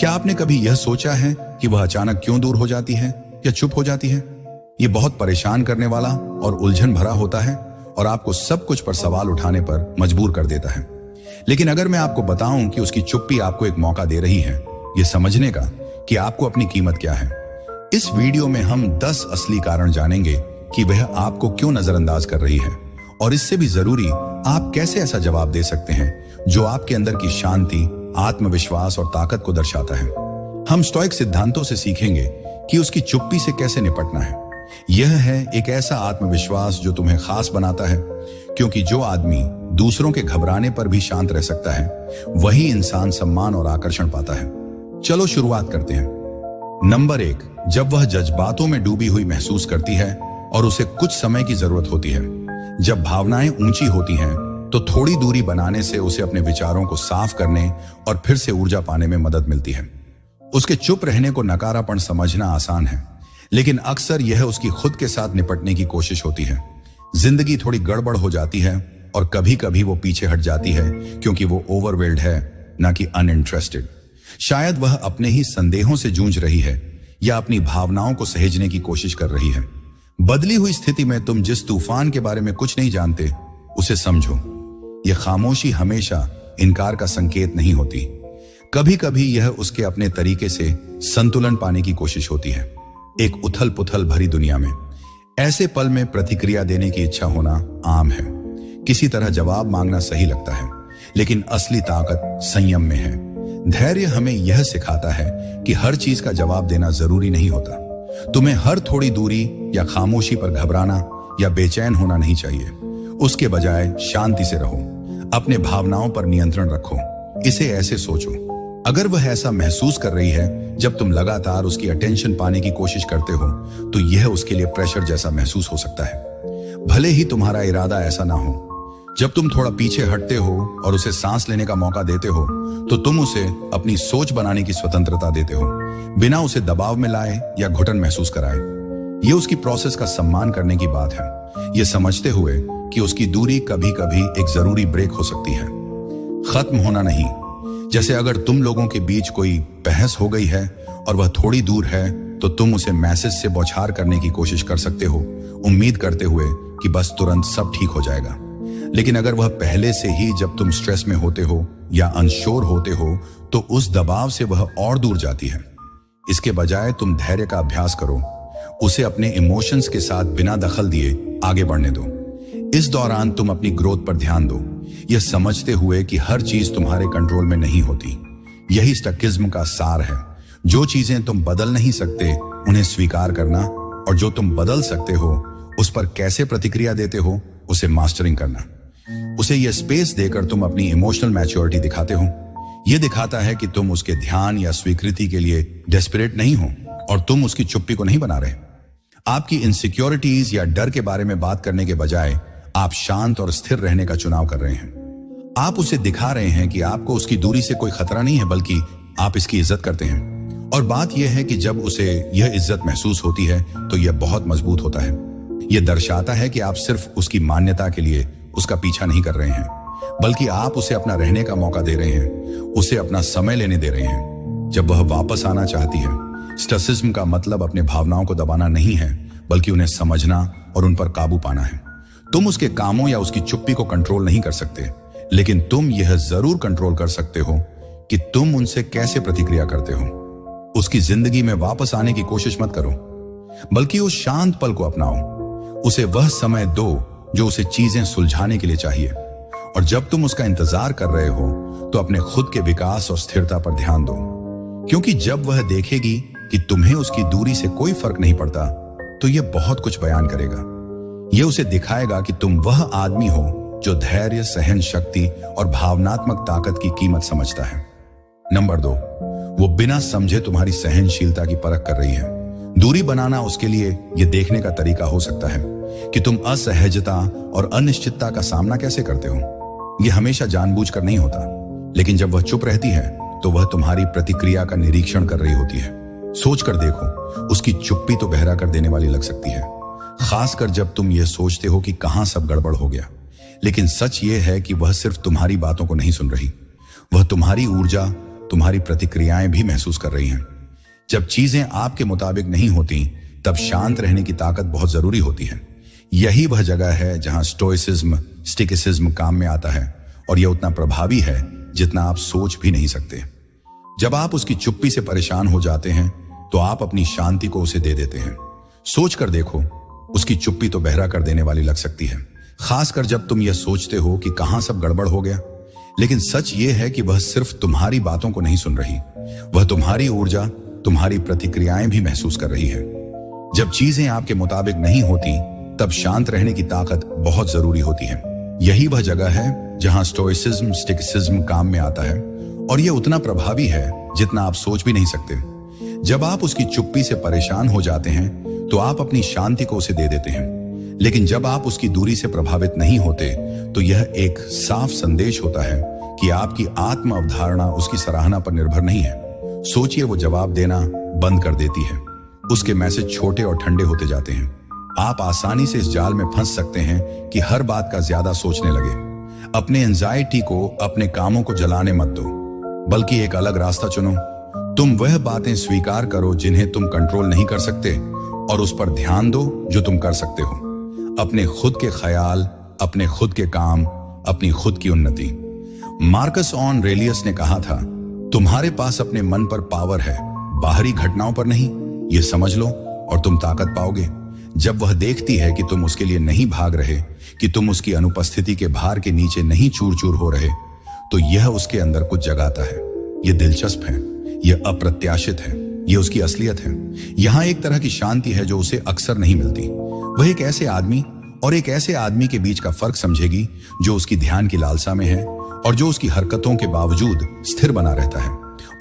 क्या आपने कभी यह सोचा है कि वह अचानक क्यों दूर हो जाती है या चुप हो जाती है? यह बहुत परेशान करने वाला और उलझन भरा होता है और आपको सब कुछ पर सवाल उठाने पर मजबूर कर देता है। लेकिन अगर मैं आपको बताऊं कि उसकी चुप्पी आपको एक मौका दे रही है यह समझने का कि आपको अपनी कीमत क्या है। इस वीडियो में हम 10 असली कारण जानेंगे कि वह आपको क्यों नजरअंदाज कर रही है, और इससे भी जरूरी आप कैसे ऐसा जवाब दे सकते हैं जो आपके अंदर की शांति, आत्मविश्वास और ताकत को दर्शाता है। हम स्टोइक सिद्धांतों से सीखेंगे कि उसकी चुप्पी से कैसे निपटना है। यह है एक ऐसा आत्मविश्वास जो तुम्हें खास बनाता है, क्योंकि जो आदमी दूसरों के घबराने पर भी शांत रह सकता है वही इंसान सम्मान और आकर्षण पाता है। चलो शुरुआत करते हैं। नंबर 1, जब वह जज्बातों में डूबी हुई महसूस करती है और उसे कुछ समय की जरूरत होती है। जब भावनाएं ऊंची होती हैं तो थोड़ी दूरी बनाने से उसे अपने विचारों को साफ करने और फिर से ऊर्जा पाने में मदद मिलती है। उसके चुप रहने को नकारापन समझना आसान है, लेकिन अक्सर यह उसकी खुद के साथ निपटने की कोशिश होती है। जिंदगी थोड़ी गड़बड़ हो जाती है और कभी कभी वो पीछे हट जाती है क्योंकि वो ओवरवेल्ड है, ना कि अनइंटरेस्टेड। शायद वह अपने ही संदेहों से जूझ रही है या अपनी भावनाओं को सहेजने की कोशिश कर रही है। बदली हुई स्थिति में तुम जिस तूफान के बारे में कुछ नहीं जानते उसे समझो। यह खामोशी हमेशा इनकार का संकेत नहीं होती। कभी कभी यह उसके अपने तरीके से संतुलन पाने की कोशिश होती है। एक उथल पुथल भरी दुनिया में ऐसे पल में प्रतिक्रिया देने की इच्छा होना आम है। किसी तरह जवाब मांगना सही लगता है, लेकिन असली ताकत संयम में है। धैर्य हमें यह सिखाता है कि हर चीज का जवाब देना जरूरी नहीं होता। तुम्हें हर थोड़ी दूरी या खामोशी पर घबराना या बेचैन होना नहीं चाहिए। उसके बजाय शांति से रहो, अपने भावनाओं पर नियंत्रण रखो। इसे ऐसे सोचो, अगर वह ऐसा महसूस कर रही है जब तुम लगातार उसकी अटेंशन पाने की कोशिश करते हो तो यह उसके लिए प्रेशर जैसा महसूस हो सकता है, भले ही तुम्हारा इरादा ऐसा ना हो। जब तुम थोड़ा पीछे हटते हो और उसे सांस लेने का मौका देते हो तो तुम उसे अपनी सोच बनाने की स्वतंत्रता देते हो, बिना उसे दबाव में लाए या घुटन महसूस कराए। यह उसकी प्रोसेस का सम्मान करने की बात है, यह समझते हुए कि उसकी दूरी कभी कभी एक जरूरी ब्रेक हो सकती है, खत्म होना नहीं। जैसे अगर तुम लोगों के बीच कोई बहस हो गई है और वह थोड़ी दूर है तो तुम उसे मैसेज से बौछार करने की कोशिश कर सकते हो, उम्मीद करते हुए कि बस तुरंत सब ठीक हो जाएगा। लेकिन अगर वह पहले से ही जब तुम स्ट्रेस में होते हो या अनश्योर होते हो तो उस दबाव से वह और दूर जाती है। इसके बजाय तुम धैर्य का अभ्यास करो, उसे अपने इमोशंस के साथ बिना दखल दिए आगे बढ़ने दो। इस दौरान तुम अपनी ग्रोथ पर ध्यान दो, यह समझते हुए कि हर चीज तुम्हारे कंट्रोल में नहीं होती। यही स्टकिज्म का सार है। जो चीजें तुम बदल नहीं सकते उन्हें स्वीकार करना, और जो तुम बदल सकते हो उस पर कैसे प्रतिक्रिया देते हो उसे मास्टरिंग करना। उसे यह स्पेस देकर तुम अपनी इमोशनल मैच्योरिटी दिखाते हो। यह दिखाता है कि तुम उसके ध्यान या स्वीकृति के लिए डेस्परेट नहीं हो और तुम उसकी चुप्पी को नहीं बना रहे। आपकी इनसिक्योरिटीज या डर के बारे में बात करने के बजाय आप शांत और स्थिर रहने का चुनाव कर रहे हैं। आप उसे दिखा रहे हैं कि आपको उसकी दूरी से कोई खतरा नहीं है, बल्कि आप इसकी इज्जत करते हैं। और बात यह है कि जब उसे यह इज्जत महसूस होती है तो यह बहुत मजबूत होता है। यह दर्शाता है कि आप सिर्फ उसकी मान्यता के लिए उसका पीछा नहीं कर रहे हैं, बल्कि आप उसे अपना रहने का मौका दे रहे हैं, उसे अपना समय लेने दे रहे हैं जब वह वापस आना चाहती है। स्टसिज्म का मतलब अपने भावनाओं को दबाना नहीं है, बल्कि उन्हें समझना और उन पर काबू पाना है। तुम उसके कामों या उसकी चुप्पी को कंट्रोल नहीं कर सकते, लेकिन तुम यह जरूर कंट्रोल कर सकते हो कि तुम उनसे कैसे प्रतिक्रिया करते हो। उसकी जिंदगी में वापस आने की कोशिश मत करो, बल्कि उस शांत पल को अपनाओ। उसे वह समय दो जो उसे चीजें सुलझाने के लिए चाहिए। और जब तुम उसका इंतजार कर रहे हो तो अपने खुद के विकास और स्थिरता पर ध्यान दो, क्योंकि जब वह देखेगी कि तुम्हें उसकी दूरी से कोई फर्क नहीं पड़ता तो यह बहुत कुछ बयान करेगा। यह उसे दिखाएगा कि तुम वह आदमी हो जो धैर्य, सहन शक्ति और भावनात्मक ताकत की कीमत समझता है। नंबर 2, वो बिना समझे तुम्हारी सहनशीलता की परख कर रही है। दूरी बनाना उसके लिए यह देखने का तरीका हो सकता है कि तुम असहजता और अनिश्चितता का सामना कैसे करते हो। यह हमेशा जानबूझकर नहीं होता, लेकिन जब वह चुप रहती है तो वह तुम्हारी प्रतिक्रिया का निरीक्षण कर रही होती है। सोचकर देखो, उसकी चुप्पी तो बहरा कर देने वाली लग सकती है, खासकर जब तुम यह सोचते हो कि कहां सब गड़बड़ हो गया। लेकिन सच यह है कि वह सिर्फ तुम्हारी बातों को नहीं सुन रही, वह तुम्हारी ऊर्जा, तुम्हारी प्रतिक्रियाएं भी महसूस कर रही हैं। जब चीजें आपके मुताबिक नहीं होती, तब शांत रहने की ताकत बहुत जरूरी होती है। यही वह जगह है जहां स्टिकिसिज्म काम में आता है, और यह उतना प्रभावी है जितना आप सोच भी नहीं सकते। जब आप उसकी चुप्पी से परेशान हो जाते हैं, तो आप अपनी शांति को उसे दे देते हैं। सोच कर देखो, उसकी चुप्पी तो बहरा कर देने वाली लग सकती है, खासकर जब तुम यह सोचते हो कि कहां सब गड़बड़ हो गया। लेकिन सच यह है कि वह सिर्फ तुम्हारी बातों को नहीं सुन रही, वह तुम्हारी ऊर्जा, तुम्हारी प्रतिक्रियाएं भी महसूस कर रही है। जब चीजें आपके मुताबिक नहीं होती, तब शांत रहने की ताकत बहुत जरूरी होती है। यही वह जगह है जहां स्टिकिसिज्म काम में आता है, और यह उतना प्रभावी है जितना आप सोच भी नहीं सकते। जब आप उसकी चुप्पी से परेशान हो जाते हैं, तो आप अपनी शांति को उसे दे देते हैं। लेकिन जब आप उसकी दूरी से प्रभावित नहीं होते, तो यह एक साफ संदेश होता है कि आपकी आत्म अवधारणा उसकी सराहना पर निर्भर नहीं है। सोचिए, वो जवाब देना बंद कर देती है, उसके मैसेज छोटे और ठंडे होते जाते हैं। आप आसानी से इस जाल में फंस सकते हैं कि हर बात का ज्यादा सोचने लगे। अपने एंजाइटी को, अपने कामों को जलाने मत दो, बल्कि एक अलग रास्ता चुनो। तुम वह बातें स्वीकार करो जिन्हें तुम कंट्रोल नहीं कर सकते, और उस पर ध्यान दो जो तुम कर सकते हो। अपने खुद के ख्याल, अपने खुद के काम, अपनी खुद की उन्नति। मार्कस ऑरेलियस ने कहा था, तुम्हारे पास अपने मन पर पावर है, बाहरी घटनाओं पर नहीं। यह समझ लो और तुम ताकत पाओगे। जब वह देखती है कि तुम उसके लिए नहीं भाग रहे, कि तुम उसकी अनुपस्थिति के भार के नीचे नहीं चूर चूर हो रहे, तो यह उसके अंदर कुछ जगाता है। यह दिलचस्प है, यह अप्रत्याशित है, यह उसकी असलियत है। यहां एक तरह की शांति है जो उसे अक्सर नहीं मिलती। वह एक ऐसे आदमी और एक ऐसे आदमी के बीच का फर्क समझेगी जो उसकी ध्यान की लालसा में है, और जो उसकी हरकतों के बावजूद स्थिर बना रहता है।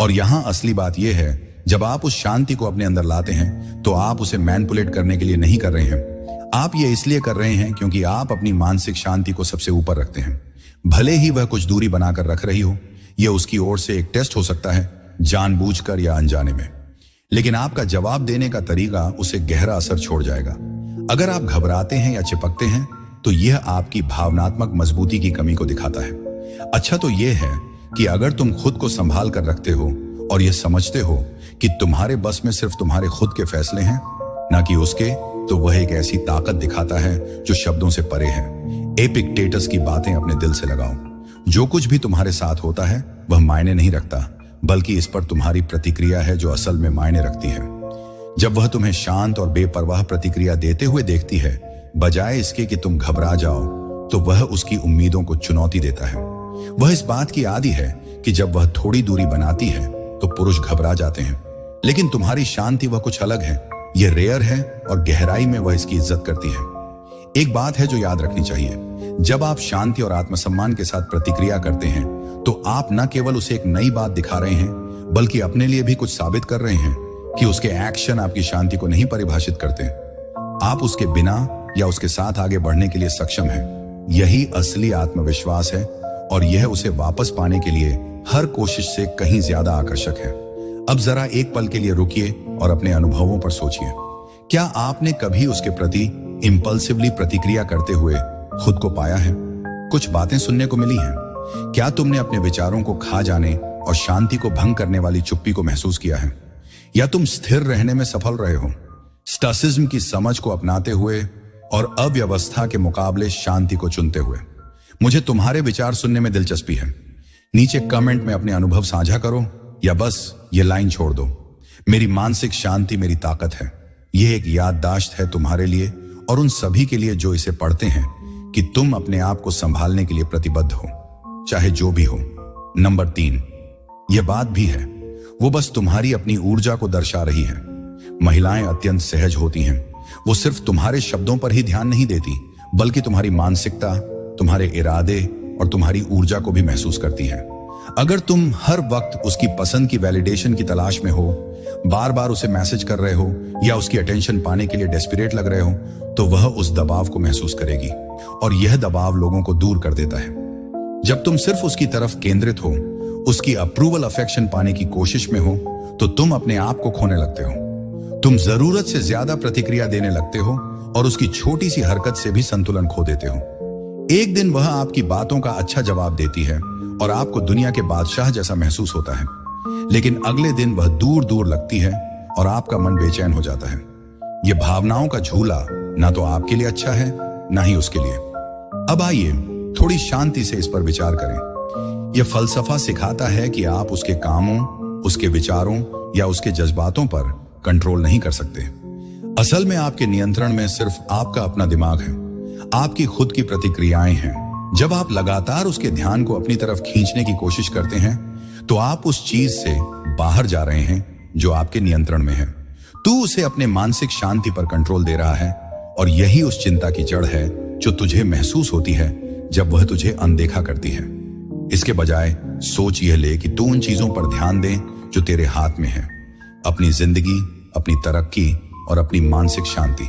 और यहां असली बात यह है, जब आप उस शांति को अपने अंदर लाते हैं, तो आप उसे मैनिपुलेट करने के लिए नहीं कर रहे हैं। आप ये इसलिए कर रहे हैं क्योंकि आप अपनी मानसिक शांति को सबसे ऊपर रखते हैं। भले ही वह कुछ दूरी बनाकर रख रही हो, यह उसकी ओर से एक टेस्ट हो सकता है, जानबूझकर या अनजाने में। लेकिन आपका जवाब देने का तरीका उसे गहरा असर छोड़ जाएगा। अगर आप घबराते हैं या चिपकते हैं, तो यह आपकी भावनात्मक मजबूती की कमी को दिखाता है। अच्छा तो यह है कि अगर तुम खुद को संभाल कर रखते हो और यह समझते हो कि तुम्हारे बस में सिर्फ तुम्हारे खुद के फैसले हैं, ना कि उसके, तो वह एक ऐसी ताकत दिखाता है जो शब्दों से परे है। एपिक्टेटस की बातें अपने दिल से लगाओ। जो कुछ भी तुम्हारे साथ होता है वह मायने नहीं रखता, बल्कि इस पर तुम्हारी प्रतिक्रिया है जो असल में मायने रखती है। जब वह तुम्हें शांत और बेपरवाह प्रतिक्रिया देते हुए देखती है, बजाय इसके कि तुम घबरा जाओ, तो वह उसकी उम्मीदों को चुनौती देता है। वह इस बात की आदी है कि जब वह थोड़ी दूरी बनाती है, तो पुरुष घबरा जाते हैं। लेकिन तुम्हारी शांति वह कुछ अलग है। यह रेयर है और गहराई में वह इसकी इज्जत करती है। एक बात है जो याद रखनी चाहिए, जब आप शांति और आत्मसम्मान के साथ प्रतिक्रिया करते हैं, तो आप न केवल उसे एक नई बात दिखा रहे हैं, बल्कि अपने लिए भी कुछ साबित कर रहे हैं कि उसके एक्शन आपकी शांति को नहीं परिभाषित करते। आप उसके बिना या उसके साथ आगे बढ़ने के लिए सक्षम हैं। यही असली आत्मविश्वास है, और यह उसे वापस पाने के लिए हर कोशिश से कहीं ज्यादा आकर्षक है। अब जरा एक पल के लिए रुकिए और अपने अनुभवों पर सोचिए। क्या आपने कभी उसके प्रति इंपल्सिवली प्रतिक्रिया करते हुए खुद को पाया है? कुछ बातें सुनने को मिली हैं। क्या तुमने अपने विचारों को खा जाने और शांति को भंग करने वाली चुप्पी को महसूस किया है? या तुम स्थिर रहने में सफल रहे हो, स्टासिज्म की समझ को अपनाते हुए और अव्यवस्था के मुकाबले शांति को चुनते हुए? मुझे तुम्हारे विचार सुनने में दिलचस्पी है। नीचे कमेंट में अपने अनुभव साझा करो, या बस ये लाइन छोड़ दो, मेरी मानसिक शांति मेरी ताकत है। यह एक याददाश्त है तुम्हारे लिए और उन सभी के लिए जो इसे पढ़ते हैं, कि तुम अपने आप को संभालने के लिए प्रतिबद्ध हो, चाहे जो भी हो। नंबर 3, यह बात भी है, वो बस तुम्हारी अपनी ऊर्जा को दर्शा रही है। महिलाएं अत्यंत सहज होती हैं। वो सिर्फ तुम्हारे शब्दों पर ही ध्यान नहीं देती, बल्कि तुम्हारी मानसिकता, तुम्हारे इरादे और तुम्हारी ऊर्जा को भी महसूस करती हैं। अगर तुम हर वक्त उसकी पसंद की वैलिडेशन की तलाश में हो, बार बार उसे मैसेज कर रहे हो, या उसकी अटेंशन पाने के लिए डेस्परेट लग रहे हो, तो वह उस दबाव को महसूस करेगी, और यह दबाव लोगों को दूर कर देता है। जब तुम सिर्फ उसकी तरफ केंद्रित हो, उसकी अप्रूवल अफेक्शन पाने की कोशिश में हो, तो तुम अपने आप को खोने लगते हो। तुम जरूरत से ज्यादा प्रतिक्रिया देने लगते हो और उसकी छोटी सी हरकत से भी संतुलन खो देते हो। एक दिन वह आपकी बातों का अच्छा जवाब देती है और आपको दुनिया के बादशाह जैसा महसूस होता है। लेकिन अगले दिन वह दूर दूर लगती है और आपका मन बेचैन हो जाता है। यह भावनाओं का झूला ना तो आपके लिए अच्छा है ना ही उसके लिए। अब आइए थोड़ी शांति से इस पर विचार करें। यह फलसफा सिखाता है कि आप उसके कामों, उसके विचारों या उसके जज्बातों पर कंट्रोल नहीं कर सकते। असल में आपके नियंत्रण में सिर्फ आपका अपना दिमाग है, आपकी खुद की प्रतिक्रियाएं हैं। जब आप लगातार उसके ध्यान को अपनी तरफ खींचने की कोशिश करते हैं तो आप उस चीज से बाहर जा रहे हैं जो आपके नियंत्रण में है। तू उसे अपने मानसिक शांति पर कंट्रोल दे रहा है और यही उस चिंता की जड़ है जो तुझे महसूस होती है जब वह तुझे अनदेखा करती है। इसके बजाय सोच यह ले कि तू उन चीजों पर ध्यान दे जो तेरे हाथ में है, अपनी जिंदगी, अपनी तरक्की और अपनी मानसिक शांति।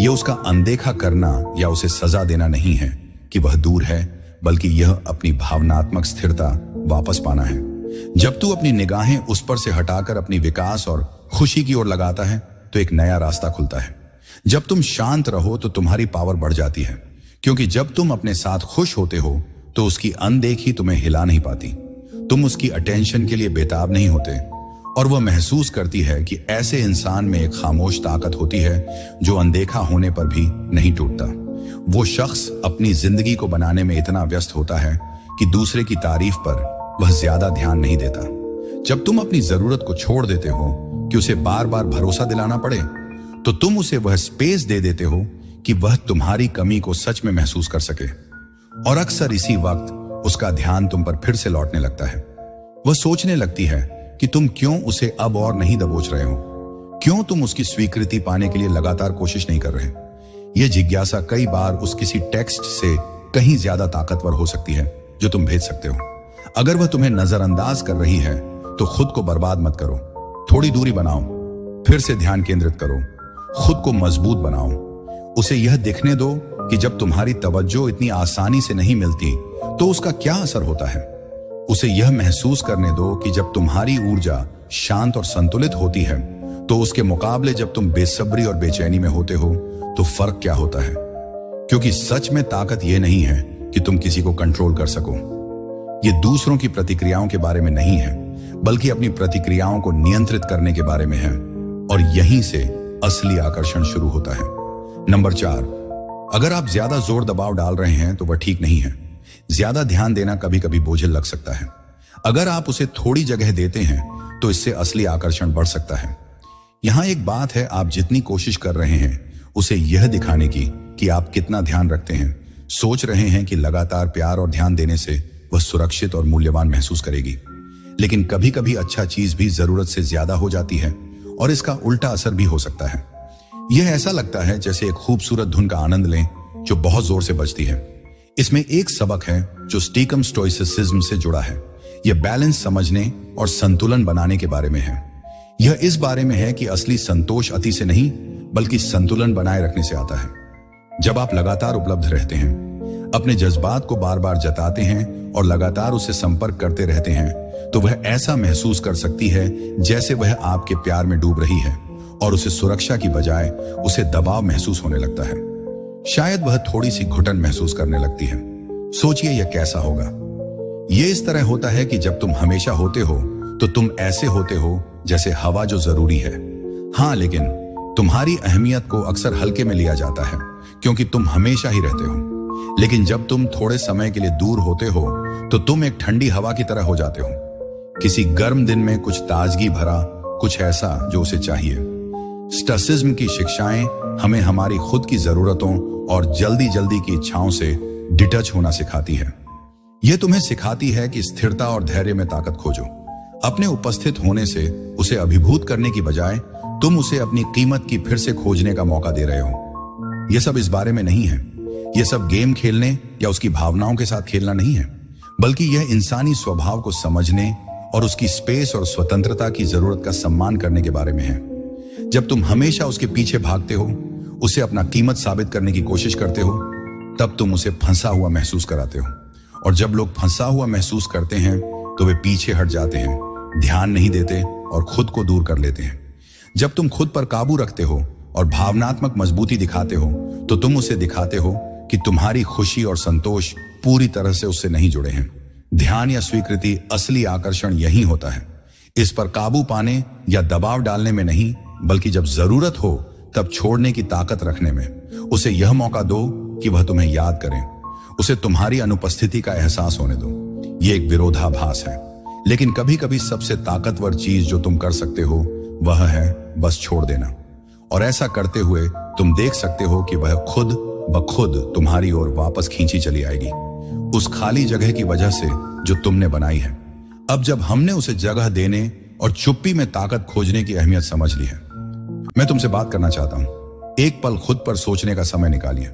यह उसका अनदेखा करना या उसे सजा देना नहीं है कि वह दूर है, बल्कि यह अपनी भावनात्मक स्थिरता वापस पाना है। जब तू अपनी निगाहें उस पर से हटाकर अपनी विकास और खुशी की ओर लगाता है तो एक नया रास्ता खुलता है। जब तुम शांत रहो तो तुम्हारी पावर बढ़ जाती है, क्योंकि जब तुम अपने साथ खुश होते हो तो उसकी अनदेखी तुम्हें हिला नहीं पाती। तुम उसकी अटेंशन के लिए बेताब नहीं होते और वह महसूस करती है कि ऐसे इंसान में एक खामोश ताकत होती है जो अनदेखा होने पर भी नहीं टूटता। वो शख्स अपनी जिंदगी को बनाने में इतना व्यस्त होता है कि दूसरे की तारीफ पर वह ज्यादा ध्यान नहीं देता। जब तुम अपनी जरूरत को छोड़ देते हो कि उसे बार बार भरोसा दिलाना पड़े, तो तुम उसे वह स्पेस दे देते हो कि वह तुम्हारी कमी को सच में महसूस कर सके। और अक्सर इसी वक्त उसका ध्यान तुम पर फिर से लौटने लगता है। वह सोचने लगती है कि तुम क्यों उसे अब और नहीं दबोच रहे हो, क्यों तुम उसकी स्वीकृति पाने के लिए लगातार कोशिश नहीं कर रहे। यह जिज्ञासा कई बार उस किसी टेक्स्ट से कहीं ज्यादा ताकतवर हो सकती है जो तुम भेज सकते हो। अगर वह तुम्हें नजरअंदाज कर रही है तो खुद को बर्बाद मत करो, थोड़ी दूरी बनाओ, फिर से ध्यान केंद्रित करो, खुद को मजबूत बनाओ। उसे यह दिखने दो कि जब तुम्हारी तवज्जो इतनी आसानी से नहीं मिलती तो उसका क्या असर होता है। उसे यह महसूस करने दो कि जब तुम्हारी ऊर्जा शांत और संतुलित होती है तो उसके मुकाबले जब तुम बेसब्री और बेचैनी में होते हो तो फर्क क्या होता है। क्योंकि सच में ताकत यह नहीं है कि तुम किसी को कंट्रोल कर सको। यह दूसरों की प्रतिक्रियाओं के बारे में नहीं है, बल्कि अपनी प्रतिक्रियाओं को नियंत्रित करने के बारे में है। और यहीं से असली आकर्षण शुरू होता है। नंबर 4, अगर आप ज्यादा जोर दबाव डाल रहे हैं तो वह ठीक नहीं है। ज्यादा ध्यान देना कभी कभी बोझिल लग सकता है। अगर आप उसे थोड़ी जगह देते हैं तो इससे असली आकर्षण बढ़ सकता है। यहां एक बात है, आप जितनी कोशिश कर रहे हैं उसे यह दिखाने की कि आप कितना ध्यान रखते हैं, सोच रहे हैं कि लगातार प्यार और ध्यान देने से वह सुरक्षित और मूल्यवान महसूस करेगी। लेकिन कभी कभी अच्छा चीज भी जरूरत से ज्यादा हो जाती है और इसका उल्टा असर भी हो सकता है। यह ऐसा लगता है जैसे एक खूबसूरत धुन का आनंद लें जो बहुत जोर से बजती है। इसमें एक सबक है जो स्टीकम स्टोइसिज्म से जुड़ा है। यह बैलेंस समझने और संतुलन बनाने के बारे में है। यह इस बारे में है कि असली संतोष अति से नहीं, बल्कि संतुलन बनाए रखने से आता है। जब आप लगातार उपलब्ध रहते हैं, अपने जज्बात को बार बार जताते हैं और लगातार उससे संपर्क करते रहते हैं, तो वह ऐसा महसूस कर सकती है जैसे वह आपके प्यार में डूब रही है और उसे सुरक्षा की बजाय उसे दबाव महसूस होने लगता है। शायद वह थोड़ी सी घुटन महसूस करने लगती है। सोचिए यह कैसा होगा। यह इस तरह होता है कि जब तुम हमेशा होते हो तो तुम ऐसे होते हो जैसे हवा जो जरूरी है। हाँ, लेकिन तुम्हारी अहमियत को अक्सर हल्के में लिया जाता है क्योंकि तुम हमेशा ही रहते हो। लेकिन जब तुम थोड़े समय के लिए दूर होते हो तो तुम एक ठंडी हवा की तरह हो जाते हो। किसी गर्म दिन में कुछ ताजगी भरा, कुछ ऐसा जो उसे चाहिए। स्टोइसिज्म की शिक्षाएं हमें हमारी खुद की जरूरतों और जल्दी जल्दी की इच्छाओं से डिटच होना सिखाती है। यह तुम्हें सिखाती है कि स्थिरता और धैर्य में ताकत खोजो। अपने उपस्थित होने से उसे अभिभूत करने की बजाय तुम उसे अपनी कीमत की फिर से खोजने का मौका दे रहे हो। यह सब इस बारे में नहीं है। यह सब गेम खेलने या उसकी भावनाओं के साथ खेलना नहीं है, बल्कि यह इंसानी स्वभाव को समझने और उसकी स्पेस और स्वतंत्रता की जरूरत का सम्मान करने के बारे में है। जब तुम हमेशा उसके पीछे भागते हो, उसे अपना कीमत साबित करने की कोशिश करते हो, तब तुम उसे फंसा हुआ महसूस कराते हो। और जब लोग फंसा हुआ महसूस करते हैं तो वे पीछे हट जाते हैं, ध्यान नहीं देते और खुद को दूर कर लेते हैं। जब तुम खुद पर काबू रखते हो और भावनात्मक मजबूती दिखाते हो तो तुम उसे दिखाते हो कि तुम्हारी खुशी और संतोष पूरी तरह से उससे नहीं जुड़े हैं। ध्यान या स्वीकृति असली आकर्षण यही होता है। इस पर काबू पाने या दबाव डालने में नहीं, बल्कि जब जरूरत हो तब छोड़ने की ताकत रखने में। उसे यह मौका दो कि वह तुम्हें याद करे, उसे तुम्हारी अनुपस्थिति का एहसास होने दो। यह एक विरोधाभास है, लेकिन कभी कभी सबसे ताकतवर चीज जो तुम कर सकते हो वह है बस छोड़ देना। और ऐसा करते हुए तुम देख सकते हो कि वह खुद ब खुद तुम्हारी ओर वापस खींची चली आएगी, उस खाली जगह की वजह से जो तुमने बनाई है। अब जब हमने उसे जगह देने और चुप्पी में ताकत खोजने की अहमियत समझ ली है, मैं तुमसे बात करना चाहता हूं। एक पल खुद पर सोचने का समय निकालिए।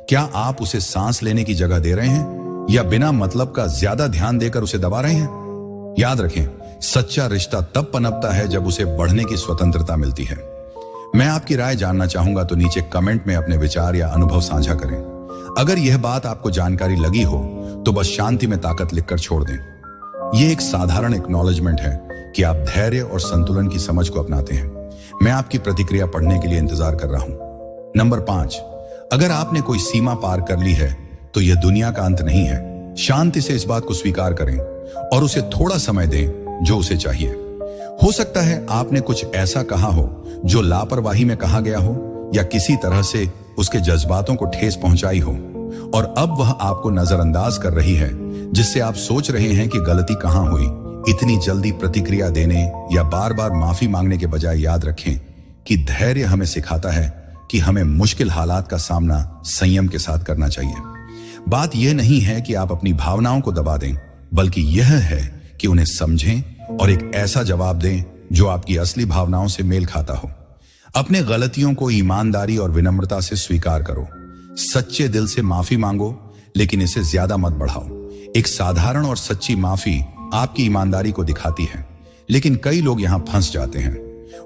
क्या आप उसे सांस लेने की जगह दे रहे हैं या बिना मतलब का ज्यादा ध्यान देकर उसे दबा रहे हैं? याद रखें, सच्चा रिश्ता तब पनपता है जब उसे बढ़ने की स्वतंत्रता मिलती है। मैं आपकी राय जानना चाहूंगा, तो नीचे कमेंट में अपने विचार या अनुभव साझा करें। अगर यह बात आपको जानकारी लगी हो तो बस शांति में ताकत लिखकर छोड़ दें। यह एक साधारण एक्नॉलेजमेंट है कि आप धैर्य और संतुलन की समझ को अपनाते हैं। मैं आपकी प्रतिक्रिया पढ़ने के लिए इंतजार कर रहा हूं। नंबर 5, अगर आपने कोई सीमा पार कर ली है तो यह दुनिया का अंत नहीं है। शांति से इस बात को स्वीकार करें और उसे थोड़ा समय दें जो उसे चाहिए। हो सकता है आपने कुछ ऐसा कहा हो जो लापरवाही में कहा गया हो, या किसी तरह से उसके जज्बातों को ठेस पहुंचाई हो, और अब वह आपको नजरअंदाज कर रही है, जिससे आप सोच रहे हैं कि गलती कहां हुई। इतनी जल्दी प्रतिक्रिया देने या बार बार माफी मांगने के बजाय याद रखें कि धैर्य हमें सिखाता है कि हमें मुश्किल हालात का सामना संयम के साथ करना चाहिए। बात यह नहीं है कि आप अपनी भावनाओं को दबा दें, बल्कि यह है कि उन्हें समझें और एक ऐसा जवाब दें जो आपकी असली भावनाओं से मेल खाता हो। अपने गलतियों को ईमानदारी और विनम्रता से स्वीकार करो। सच्चे दिल से माफी मांगो, लेकिन इसे ज्यादा मत बढ़ाओ। एक साधारण और सच्ची माफी आपकी ईमानदारी को दिखाती है, लेकिन कई लोग यहां फंस जाते हैं।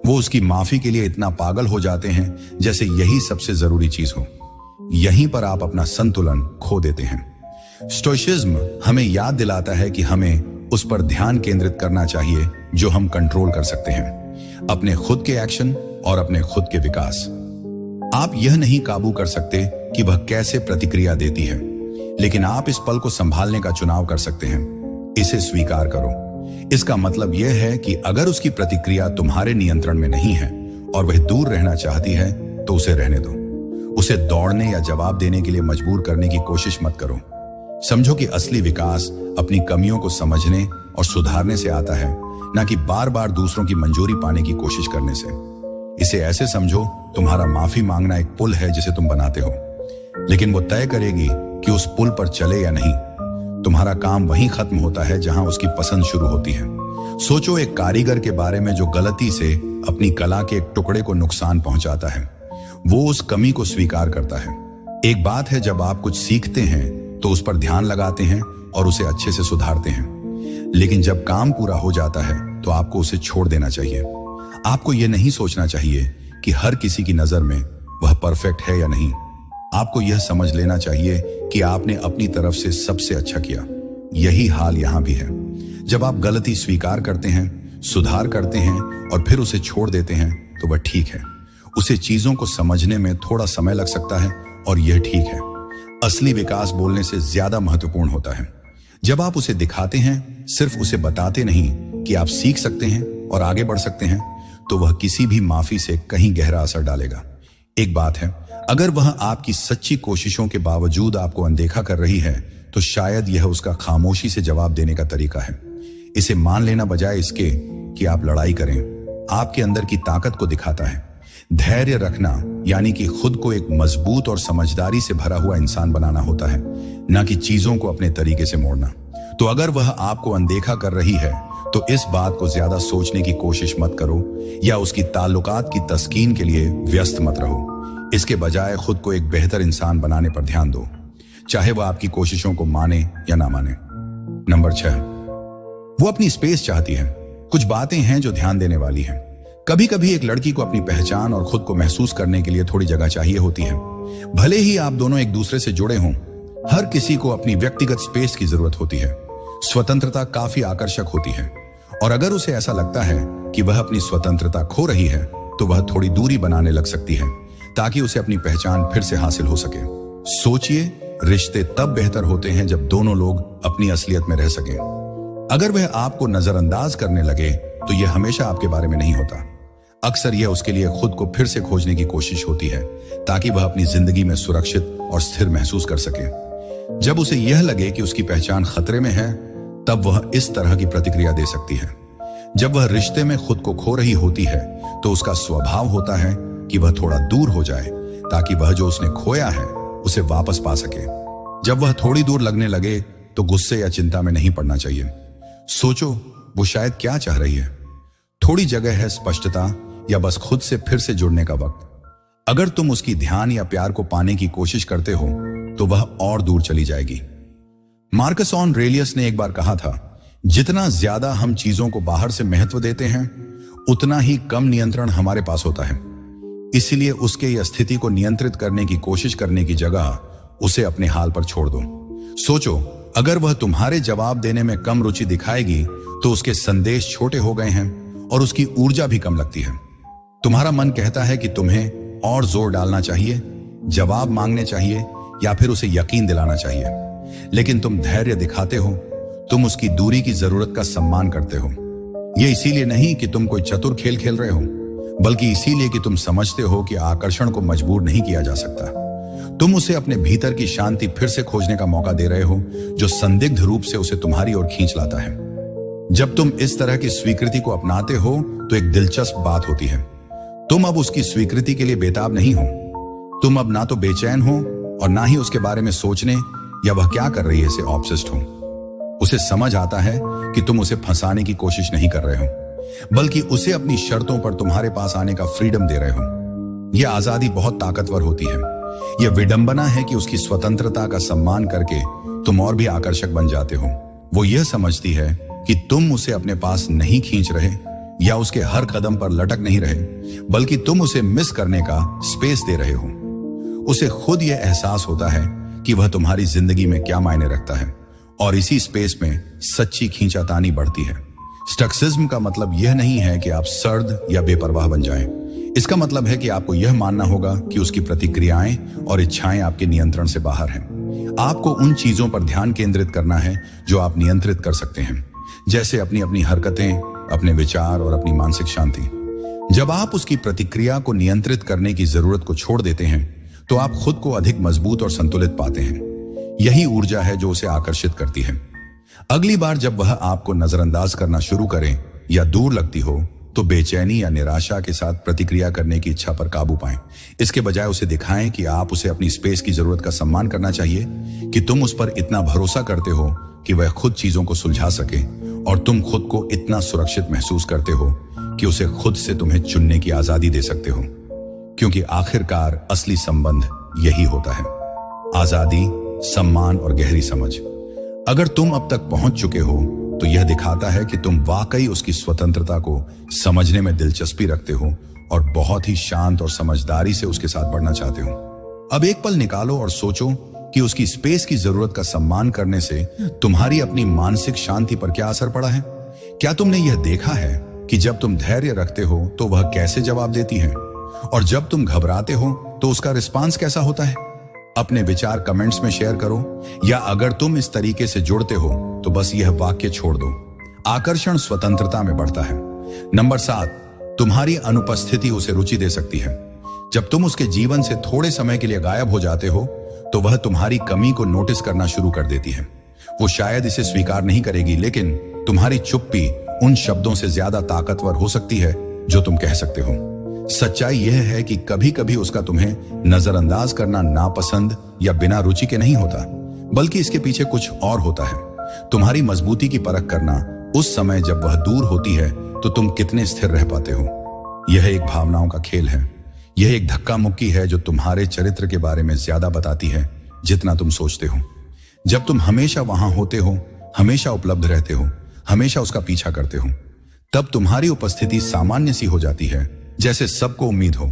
वो उसकी माफी के लिए इतना पागल हो जाते हैं जैसे यही सबसे जरूरी चीज हो। यहीं पर आप अपना संतुलन खो देते हैं। स्टोइसिज्म हमें याद दिलाता है कि हमें उस पर ध्यान केंद्रित करना चाहिए जो हम कंट्रोल कर सकते हैं, अपने खुद के एक्शन और अपने खुद के विकास। आप यह नहीं काबू कर सकते कि वह कैसे प्रतिक्रिया देती है, लेकिन आप इस पल को संभालने का चुनाव कर सकते हैं। इसे स्वीकार करो। इसका मतलब यह है कि अगर उसकी प्रतिक्रिया तुम्हारे नियंत्रण में नहीं है और वह दूर रहना चाहती है तो उसे रहने दो। उसे दौड़ने या जवाब देने के लिए मजबूर करने की कोशिश मत करो। समझो कि असली विकास अपनी कमियों को समझने और सुधारने से आता है, न कि बार बार दूसरों की मंजूरी पाने की कोशिश करने से। इसे ऐसे समझो, तुम्हारा माफी मांगना एक पुल है जिसे तुम बनाते हो, लेकिन वो तय करेगी कि उस पुल पर चले या नहीं। तुम्हारा काम वहीं खत्म होता है जहां उसकी पसंद शुरू होती है। सोचो एक कारीगर के बारे में जो गलती से अपनी कला के एक टुकड़े को नुकसान पहुंचाता है। वो उस कमी को स्वीकार करता है। एक बात है, जब आप कुछ सीखते हैं तो उस पर ध्यान लगाते हैं और उसे अच्छे से सुधारते हैं, लेकिन जब काम पूरा हो जाता है तो आपको उसे छोड़ देना चाहिए। आपको यह नहीं सोचना चाहिए कि हर किसी की नजर में वह परफेक्ट है या नहीं। आपको यह समझ लेना चाहिए कि आपने अपनी तरफ से सबसे अच्छा किया। यही हाल यहां भी है। जब आप गलती स्वीकार करते हैं, सुधार करते हैं और फिर उसे छोड़ देते हैं तो वह ठीक है। उसे चीजों को समझने में थोड़ा समय लग सकता है और यह ठीक है। असली विकास बोलने से ज्यादा महत्वपूर्ण होता है। जब आप उसे दिखाते हैं, सिर्फ उसे बताते नहीं कि आप सीख सकते हैं और आगे बढ़ सकते हैं, तो वह किसी भी माफी से कहीं गहरा असर डालेगा। एक बात है, अगर वह आपकी सच्ची कोशिशों के बावजूद आपको अनदेखा कर रही है तो शायद यह उसका खामोशी से जवाब देने का तरीका है। इसे मान लेना बजाय इसके कि आप लड़ाई करें, आपके अंदर की ताकत को दिखाता है। धैर्य रखना यानी कि खुद को एक मजबूत और समझदारी से भरा हुआ इंसान बनाना होता है, न कि चीजों को अपने तरीके से मोड़ना। तो अगर वह आपको अनदेखा कर रही है तो इस बात को ज्यादा सोचने की कोशिश मत करो या उसकी ताल्लुकात की तस्कीन के लिए व्यस्त मत रहो। इसके बजाय खुद को एक बेहतर इंसान बनाने पर ध्यान दो, चाहे वह आपकी कोशिशों को माने या ना माने। नंबर 6, वो अपनी स्पेस चाहती है। कुछ बातें हैं जो ध्यान देने वाली हैं। कभी कभी एक लड़की को अपनी पहचान और खुद को महसूस करने के लिए थोड़ी जगह चाहिए होती है। भले ही आप दोनों एक दूसरे से जुड़े हों, हर किसी को अपनी व्यक्तिगत स्पेस की जरूरत होती है। स्वतंत्रता काफी आकर्षक होती है, और अगर उसे ऐसा लगता है कि वह अपनी स्वतंत्रता खो रही है तो वह थोड़ी दूरी बनाने लग सकती है ताकि उसे अपनी पहचान फिर से हासिल हो सके। सोचिए, रिश्ते तब बेहतर होते हैं जब दोनों लोग अपनी असलियत में रह सकें। अगर वह आपको नजरअंदाज करने लगे तो यह हमेशा आपके बारे में नहीं होता। अक्सर यह उसके लिए खुद को फिर से खोजने की कोशिश होती है ताकि वह अपनी जिंदगी में सुरक्षित और स्थिर महसूस कर सके। जब उसे यह लगे कि उसकी पहचान खतरे में है, तब वह इस तरह की प्रतिक्रिया दे सकती है। जब वह रिश्ते में खुद को खो रही होती है तो उसका स्वभाव होता है कि वह थोड़ा दूर हो जाए ताकि वह जो उसने खोया है उसे वापस पा सके। जब वह थोड़ी दूर लगने लगे तो गुस्से या चिंता में नहीं पड़ना चाहिए। सोचो वो शायद क्या चाह रही है। थोड़ी जगह है स्पष्टता या बस खुद से फिर से जुड़ने का वक्त। अगर तुम उसकी ध्यान या प्यार को पाने की कोशिश करते हो तो वह और दूर चली जाएगी। मार्कस ऑरेलियस ने एक बार कहा था, जितना ज्यादा हम चीजों को बाहर से महत्व देते हैं उतना ही कम नियंत्रण हमारे पास होता है। इसलिए उसके या स्थिति को नियंत्रित करने की कोशिश करने की जगह उसे अपने हाल पर छोड़ दो। सोचो, अगर वह तुम्हारे जवाब देने में कम रुचि दिखाएगी तो उसके संदेश छोटे हो गए हैं और उसकी ऊर्जा भी कम लगती है। तुम्हारा मन कहता है कि तुम्हें और जोर डालना चाहिए, जवाब मांगने चाहिए या फिर उसे यकीन दिलाना चाहिए, लेकिन तुम धैर्य दिखाते हो। तुम उसकी दूरी की जरूरत का सम्मान करते हो। यह इसीलिए नहीं कि तुम कोई चतुर खेल खेल रहे हो, बल्कि इसीलिए कि तुम समझते हो कि आकर्षण को मजबूर नहीं किया जा सकता। तुम उसे अपने भीतर की शांति फिर से खोजने का मौका दे रहे हो, जो संदिग्ध रूप से उसे तुम्हारी ओर खींच लाता है। जब तुम इस तरह की स्वीकृति को अपनाते हो तो एक दिलचस्प बात होती है। तुम अब उसकी स्वीकृति के लिए बेताब नहीं हो। तुम अब ना तो बेचैन हो और ना ही उसके बारे में सोचने या वह क्या कर रही है से ऑब्सेस्ड हो। उसे समझ आता है कि तुम उसे फंसाने की कोशिश नहीं कर रहे हो, बल्कि उसे अपनी शर्तों पर तुम्हारे पास आने का फ्रीडम दे रहे हो। यह आजादी बहुत ताकतवर होती है। यह विडंबना है कि उसकी स्वतंत्रता का सम्मान करके तुम और भी आकर्षक बन जाते हो। वो यह समझती है कि तुम उसे अपने पास नहीं खींच रहे या उसके हर कदम पर लटक नहीं रहे, बल्कि तुम उसे मिस करने का स्पेस दे रहे हो। उसे खुद यह एहसास होता है कि वह तुम्हारी जिंदगी में क्या मायने रखता है और इसी स्पेस में सच्ची खींचातानी बढ़ती है। स्टक्सिज्म का मतलब यह नहीं है कि आप सर्द या बेपरवाह बन जाएं। इसका मतलब है कि आपको यह मानना होगा कि उसकी प्रतिक्रियाएं और इच्छाएं आपके नियंत्रण से बाहर हैं। आपको उन चीजों पर ध्यान केंद्रित करना है जो आप नियंत्रित कर सकते हैं, जैसे अपनी अपनी हरकतें, अपने विचार और अपनी मानसिक शांति। जब आप उसकी प्रतिक्रिया को नियंत्रित करने की जरूरत को छोड़ देते हैं तो आप खुद को अधिक मजबूत और संतुलित पाते हैं। यही ऊर्जा है जो उसे आकर्षित करती है। अगली बार जब वह आपको नजरअंदाज करना शुरू करे या दूर लगती हो तो बेचैनी या निराशा के साथ प्रतिक्रिया करने की इच्छा पर काबू पाएं। इसके बजाय उसे दिखाएं कि आप उसे अपनी स्पेस की जरूरत का सम्मान करना चाहिए, कि तुम उस पर इतना भरोसा करते हो कि वह खुद चीजों को सुलझा सके, और तुम खुद को इतना सुरक्षित महसूस करते हो कि उसे खुद से तुम्हें चुनने की आजादी दे सकते हो। क्योंकि आखिरकार असली संबंध यही होता है, आजादी, सम्मान और गहरी समझ। अगर तुम अब तक पहुंच चुके हो तो यह दिखाता है कि तुम वाकई उसकी स्वतंत्रता को समझने में दिलचस्पी रखते हो और बहुत ही शांत और समझदारी से उसके साथ बढ़ना चाहते हो। अब एक पल निकालो और सोचो कि उसकी स्पेस की जरूरत का सम्मान करने से तुम्हारी अपनी मानसिक शांति पर क्या असर पड़ा है। क्या तुमने यह देखा है कि जब तुम धैर्य रखते हो तो वह कैसे जवाब देती है, और जब तुम घबराते हो तो उसका रिस्पांस कैसा होता है? अपने विचार कमेंट्स में शेयर करो, या अगर तुम इस तरीके से जुड़ते हो तो बस यह वाक्य छोड़ दो, आकर्षण स्वतंत्रता में बढ़ता है। नंबर 7, तुम्हारी अनुपस्थिति उसे रुचि दे सकती है। जब तुम उसके जीवन से थोड़े समय के लिए गायब हो जाते हो तो वह तुम्हारी कमी को नोटिस करना शुरू कर देती है। वो शायद इसे स्वीकार नहीं करेगी, लेकिन तुम्हारी चुप्पी उन शब्दों से ज्यादा ताकतवर हो सकती है जो तुम कह सकते हो। सच्चाई यह है कि कभी कभी उसका तुम्हें नजरअंदाज करना नापसंद या बिना रुचि के नहीं होता, बल्कि इसके पीछे कुछ और होता है। तुम्हारी मजबूती की परख करना उस समय जब वह दूर होती है तो तुम कितने स्थिर रह पाते हो। यह एक भावनाओं का खेल है। यह एक धक्का मुक्की है जो तुम्हारे चरित्र के बारे में ज्यादा बताती है जितना तुम सोचते हो। जब तुम हमेशा वहां होते हो, हमेशा उपलब्ध रहते हो, हमेशा उसका पीछा करते हो, तब तुम्हारी उपस्थिति सामान्य सी हो जाती है, जैसे सबको उम्मीद हो।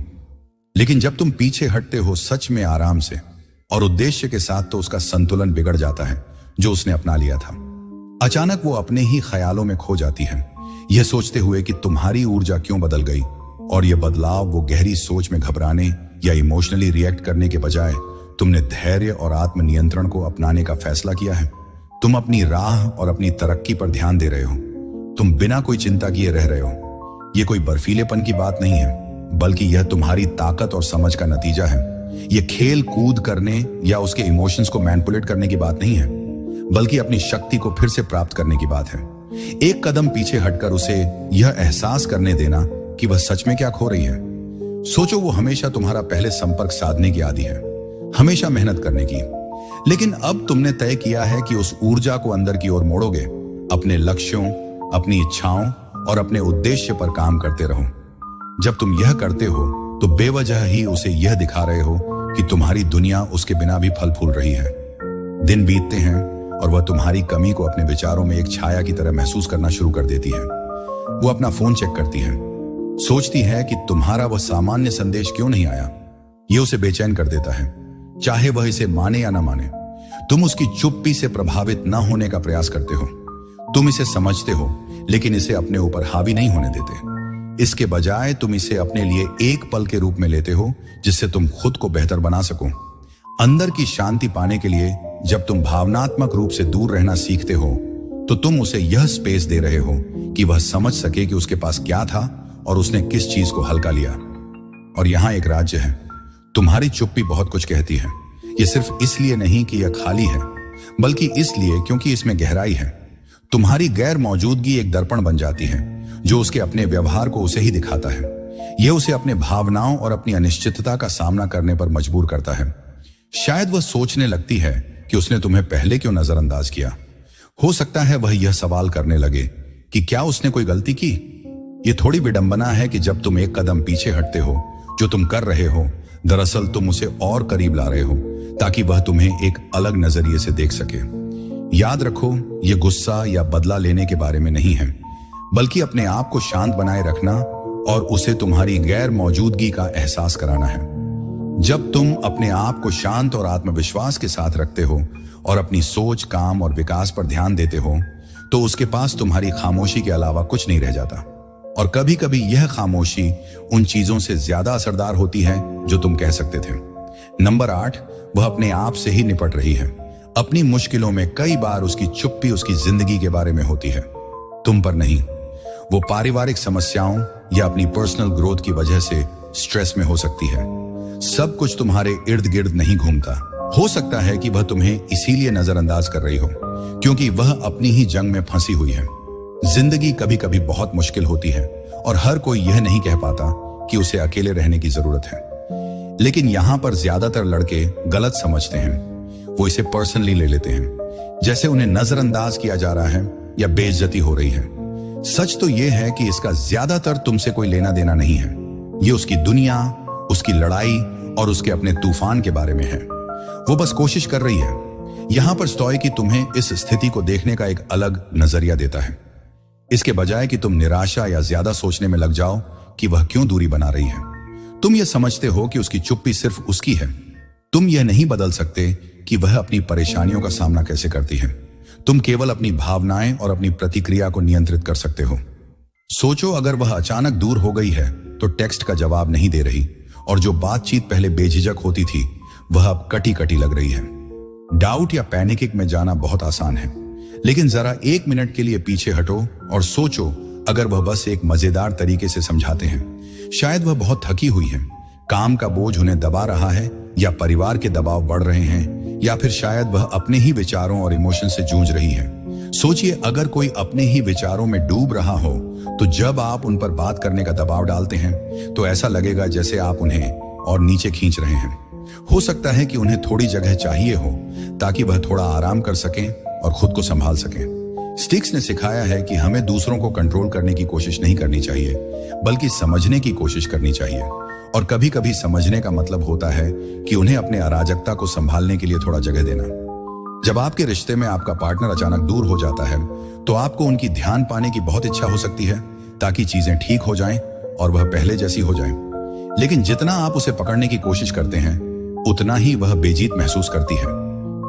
लेकिन जब तुम पीछे हटते हो सच में आराम से और उद्देश्य के साथ, तो उसका संतुलन बिगड़ जाता है जो उसने अपना लिया था। अचानक वो अपने ही ख्यालों में खो जाती है, यह सोचते हुए कि तुम्हारी ऊर्जा क्यों बदल गई। और यह बदलाव वो गहरी सोच में घबराने या इमोशनली रिएक्ट करने के बजाय तुमने धैर्य और आत्मनियंत्रण को अपनाने का फैसला किया है। तुम अपनी राह और अपनी तरक्की पर ध्यान दे रहे हो। तुम बिना कोई चिंता किए रह रहे हो। ये कोई बर्फीलेपन की बात नहीं है, बल्कि यह तुम्हारी ताकत और समझ का नतीजा है। ये खेल कूद करने या उसके इमोशंस को मैनिपुलेट करने की बात नहीं है, बल्कि अपनी शक्ति को फिर से प्राप्त करने की बात है। एक कदम पीछे हटकर उसे यह एहसास करने देना कि वह सच में क्या खो रही है। सोचो, वो हमेशा तुम्हारा पहले संपर्क साधने की आदी है, हमेशा मेहनत करने की। लेकिन अब तुमने तय किया है कि उस ऊर्जा को अंदर की ओर मोड़ोगे, अपने लक्ष्यों, अपनी इच्छाओं और अपने उद्देश्य पर काम करते रहो। जब तुम यह करते हो तो बेवजह ही उसे यह दिखा रहे हो कि तुम्हारी दुनिया उसके बिना भी फल फूल रही है। दिन बीतते हैं और वह तुम्हारी कमी को अपने विचारों में एक छाया की तरह महसूस करना शुरू कर देती है। वो अपना फोन चेक करती है, सोचती है कि तुम्हारा वह सामान्य संदेश क्यों नहीं आया। यह उसे बेचैन कर देता है, चाहे वह इसे माने या ना माने। तुम उसकी चुप्पी से प्रभावित न होने का प्रयास करते हो। तुम इसे समझते हो, लेकिन इसे अपने ऊपर हावी नहीं होने देते। इसके बजाय तुम इसे अपने लिए एक पल के रूप में लेते हो, जिससे तुम खुद को बेहतर बना सको। अंदर की शांति पाने के लिए जब तुम भावनात्मक रूप से दूर रहना सीखते हो, तो तुम उसे यह स्पेस दे रहे हो कि वह समझ सके कि उसके पास क्या था और उसने किस चीज को हल्का लिया। और यहां एक राज्य है, तुम्हारी चुप्पी बहुत कुछ कहती है। यह सिर्फ इसलिए नहीं कि यह खाली है, बल्कि इसलिए क्योंकि इसमें गहराई है। तुम्हारी गैर मौजूदगी एक दर्पण बन जाती है, जो उसके अपने व्यवहार को उसे ही दिखाता है। यह उसे अपने भावनाओं और अपनी अनिश्चितता का सामना करने पर मजबूर करता है। शायद वह सोचने लगती है कि उसने तुम्हें पहले क्यों नजरअंदाज किया। हो सकता है वह यह सवाल करने लगे कि क्या उसने कोई गलती की। यह थोड़ी विडंबना है कि जब तुम एक कदम पीछे हटते हो, जो तुम कर रहे हो दरअसल तुम उसे और करीब ला रहे हो, ताकि वह तुम्हें एक अलग नजरिए से देख सके। याद रखो, यह गुस्सा या बदला लेने के बारे में नहीं है, बल्कि अपने आप को शांत बनाए रखना और उसे तुम्हारी गैर मौजूदगी का एहसास कराना है। जब तुम अपने आप को शांत और आत्मविश्वास के साथ रखते हो और अपनी सोच, काम और विकास पर ध्यान देते हो, तो उसके पास तुम्हारी खामोशी के अलावा कुछ नहीं रह जाता। और कभी कभी यह खामोशी उन चीजों से ज्यादा असरदार होती है जो तुम कह सकते थे। नंबर 8, वह अपने आप से ही निपट रही है। अपनी मुश्किलों में कई बार उसकी चुप्पी उसकी जिंदगी के बारे में होती है, तुम पर नहीं। वो पारिवारिक समस्याओं या अपनी पर्सनल ग्रोथ की वजह से स्ट्रेस में हो सकती है। सब कुछ तुम्हारे इर्द गिर्द नहीं घूमता। हो सकता है कि वह तुम्हें इसीलिए नजरअंदाज कर रही हो क्योंकि वह अपनी ही जंग में फंसी हुई है। जिंदगी कभी कभी बहुत मुश्किल होती है और हर कोई यह नहीं कह पाता कि उसे अकेले रहने की जरूरत है। लेकिन यहां पर ज्यादातर लड़के गलत समझते हैं। वो इसे पर्सनली ले लेते हैं, जैसे उन्हें नजरअंदाज किया जा रहा है या बेइज्जती हो रही है। सच तो यह है कि इसका ज्यादातर तुमसे कोई लेना देना नहीं है। ये उसकी दुनिया, उसकी लड़ाई और उसके अपने तूफान के बारे में है। वो बस कोशिश कर रही है। यहां पर स्टोइकी तुम्हें इस स्थिति को देखने का एक अलग नजरिया देता है। इसके बजाय कि तुम निराशा या ज्यादा सोचने में लग जाओ कि वह क्यों दूरी बना रही है, तुम यह समझते हो कि उसकी चुप्पी सिर्फ उसकी है। तुम यह नहीं बदल सकते कि वह अपनी परेशानियों का सामना कैसे करती है। तुम केवल अपनी भावनाएं और अपनी प्रतिक्रिया को नियंत्रित कर सकते हो। सोचो, अगर वह अचानक दूर हो गई है तो टेक्स्ट का जवाब नहीं दे रही, और जो बातचीत पहले बेझिझक होती थी वह अब कटी कटी लग रही है। डाउट या पैनिकिंग में जाना बहुत आसान है, लेकिन जरा 1 मिनट के लिए पीछे हटो और सोचो, अगर वह बस एक मजेदार तरीके से समझाते हैं। शायद वह बहुत थकी हुई है, काम का बोझ उन्हें दबा रहा है, या परिवार के दबाव बढ़ रहे हैं, या फिर शायद वह अपने ही विचारों और इमोशन से जूझ रही है। सोचिए, अगर कोई अपने ही विचारों में डूब रहा हो तो जब आप उन पर बात करने का दबाव डालते हैं तो ऐसा लगेगा जैसे आप उन्हें और नीचे खींच रहे हैं। हो सकता है कि उन्हें थोड़ी जगह चाहिए हो ताकि वह थोड़ा आराम कर सकें और खुद को संभाल सकें। स्टिक्स ने सिखाया है कि हमें दूसरों को कंट्रोल करने की कोशिश नहीं करनी चाहिए, बल्कि समझने की कोशिश करनी चाहिए। और कभी कभी समझने का मतलब होता है कि उन्हें अपने अराजकता को संभालने के लिए थोड़ा जगह देना। जब आपके रिश्ते में आपका पार्टनर अचानक दूर हो जाता है तो आपको उनकी ध्यान पाने की बहुत इच्छा हो सकती है ताकि चीजें ठीक हो जाएं और वह पहले जैसी हो जाएं। लेकिन जितना आप उसे पकड़ने की कोशिश करते हैं उतना ही वह बेजीत महसूस करती है।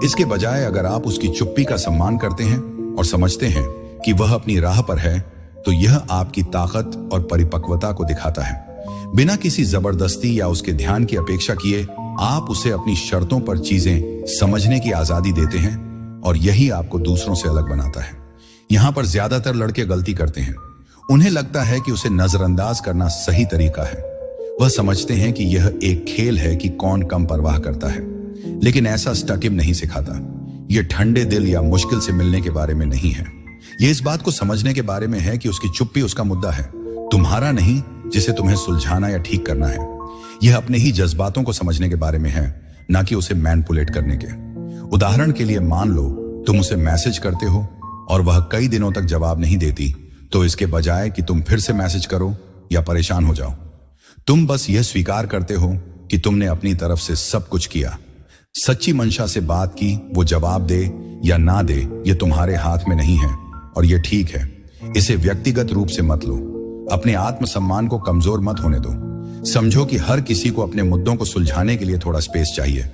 इसके बजाय अगर आप उसकी चुप्पी का सम्मान करते हैं और समझते हैं कि वह अपनी राह पर है, तो यह आपकी ताकत और परिपक्वता को दिखाता है। बिना किसी जबरदस्ती या उसके ध्यान की अपेक्षा किए आप उसे अपनी शर्तों पर चीजें समझने की आजादी देते हैं, और यही आपको दूसरों से अलग बनाता है। यहां पर ज्यादातर लड़के गलती करते हैं। उन्हें लगता है कि उसे नजरअंदाज करना सही तरीका है। वह समझते हैं कि यह एक खेल है कि कौन कम परवाह करता है, लेकिन ऐसा स्टकिब नहीं सिखाता। यह ठंडे दिल या मुश्किल से मिलने के बारे में नहीं है। यह इस बात को समझने के बारे में है कि उसकी चुप्पी उसका मुद्दा है, तुम्हारा नहीं, जिसे तुम्हें सुलझाना या ठीक करना है। यह अपने ही जज्बातों को समझने के बारे में है, ना कि उसे मैनिपुलेट करने के। उदाहरण के लिए मान लो तुम उसे मैसेज करते हो और वह कई दिनों तक जवाब नहीं देती, तो इसके बजाय कि तुम फिर से मैसेज करो या परेशान हो जाओ, तुम बस यह स्वीकार करते हो कि तुमने अपनी तरफ से सब कुछ किया, सच्ची मंशा से बात की। वो जवाब दे या ना दे, यह तुम्हारे हाथ में नहीं है और यह ठीक है। इसे व्यक्तिगत रूप से मत लो। अपने आत्मसम्मान को कमजोर मत होने दो। समझो कि हर किसी को अपने मुद्दों को सुलझाने के लिए थोड़ा स्पेस चाहिए।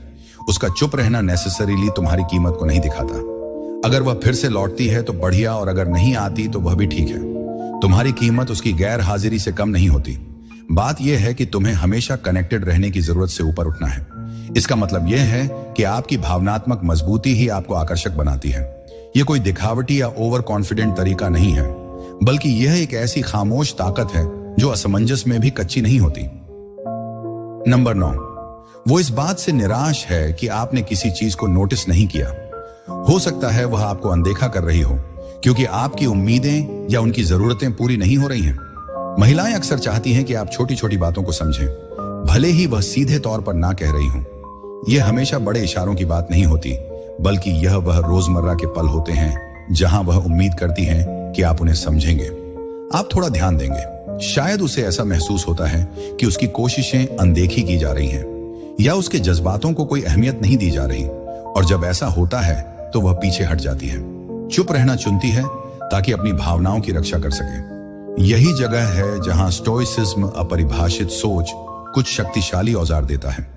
उसका चुप रहना नेसेसरीली तुम्हारी कीमत को नहीं दिखाता। अगर वह फिर से लौटती है तो बढ़िया, और अगर नहीं आती तो वह भी ठीक है। तुम्हारी कीमत उसकी गैर हाजिरी से कम नहीं होती। बात यह है कि तुम्हें हमेशा कनेक्टेड रहने की जरूरत से ऊपर उठना है। इसका मतलब यह है कि आपकी भावनात्मक मजबूती ही आपको आकर्षक बनाती है। यह कोई दिखावटी या ओवर कॉन्फिडेंट तरीका नहीं है, बल्कि यह एक ऐसी खामोश ताकत है जो असमंजस में भी कच्ची नहीं होती। नंबर 9, वो इस बात से निराश है कि आपने किसी चीज को नोटिस नहीं किया। हो सकता है वह आपको अनदेखा कर रही हो क्योंकि आपकी उम्मीदें या उनकी जरूरतें पूरी नहीं हो रही हैं। महिलाएं अक्सर चाहती हैं कि आप छोटी छोटी बातों को समझें, भले ही वह सीधे तौर पर ना कह रही हो। यह हमेशा बड़े इशारों की बात नहीं होती, बल्कि यह वह रोजमर्रा के पल होते हैं जहां वह उम्मीद करती हैं कि आप उन्हें समझेंगे, आप थोड़ा ध्यान देंगे। शायद उसे ऐसा महसूस होता है कि उसकी कोशिशें अनदेखी की जा रही हैं या उसके जज्बातों को कोई अहमियत नहीं दी जा रही, और जब ऐसा होता है तो वह पीछे हट जाती है, चुप रहना चुनती है ताकि अपनी भावनाओं की रक्षा कर सके। यही जगह है जहां स्टोइसिज्म, अपरिभाषित सोच, कुछ शक्तिशाली औजार देता है।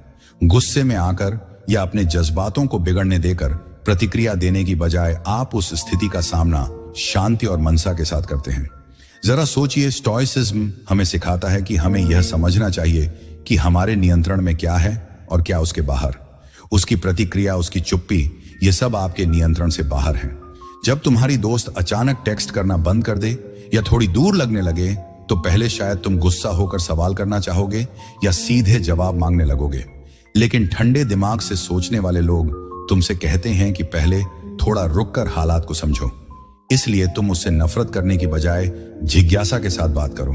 गुस्से में आकर या अपने जज्बातों को बिगड़ने देकर प्रतिक्रिया देने की बजाय आप उस स्थिति का सामना शांति और मनसा के साथ करते हैं। जरा सोचिए, स्टोइसिज्म हमें सिखाता है कि हमें यह समझना चाहिए कि हमारे नियंत्रण में क्या है और क्या उसके बाहर। उसकी प्रतिक्रिया, उसकी चुप्पी, ये सब आपके नियंत्रण से बाहर है। जब तुम्हारी दोस्त अचानक टेक्स्ट करना बंद कर दे या थोड़ी दूर लगने लगे, तो पहले शायद तुम गुस्सा होकर सवाल करना चाहोगे या सीधे जवाब मांगने लगोगे। लेकिन ठंडे दिमाग से सोचने वाले लोग तुमसे कहते हैं कि पहले थोड़ा रुककर हालात को समझो। इसलिए तुम उससे नफरत करने की बजाय जिज्ञासा के साथ बात करो।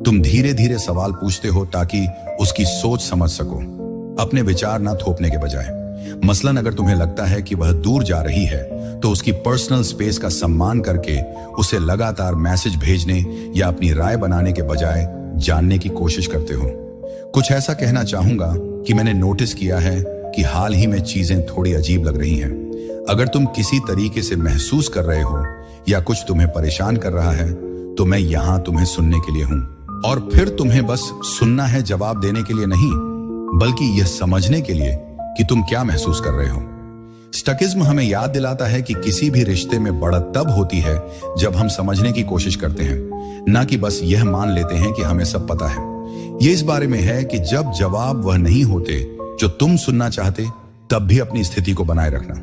तुम धीरे धीरे सवाल पूछते हो ताकि उसकी सोच समझ सको, अपने विचार ना थोपने के बजाय। मसलन अगर तुम्हें लगता है कि वह दूर जा रही है, तो उसकी पर्सनल स्पेस का सम्मान करके उसे लगातार मैसेज भेजने या अपनी राय बनाने के बजाय जानने की कोशिश करते हो। कुछ ऐसा कहना चाहूंगा कि मैंने नोटिस किया है कि हाल ही में चीजें थोड़ी अजीब लग रही हैं। अगर तुम किसी तरीके से महसूस कर रहे हो या कुछ तुम्हें परेशान कर रहा है, तो मैं यहां तुम्हें सुनने के लिए हूं। और फिर तुम्हें बस सुनना है, जवाब देने के लिए नहीं, बल्कि यह समझने के लिए कि तुम क्या महसूस कर रहे हो। स्टकिज्म हमें याद दिलाता है कि किसी भी रिश्ते में बढ़त तब होती है जब हम समझने की कोशिश करते हैं, ना कि बस यह मान लेते हैं कि हमें सब पता है। यह इस बारे में है कि जब जवाब वह नहीं होते जो तुम सुनना चाहते, तब भी अपनी स्थिति को बनाए रखना।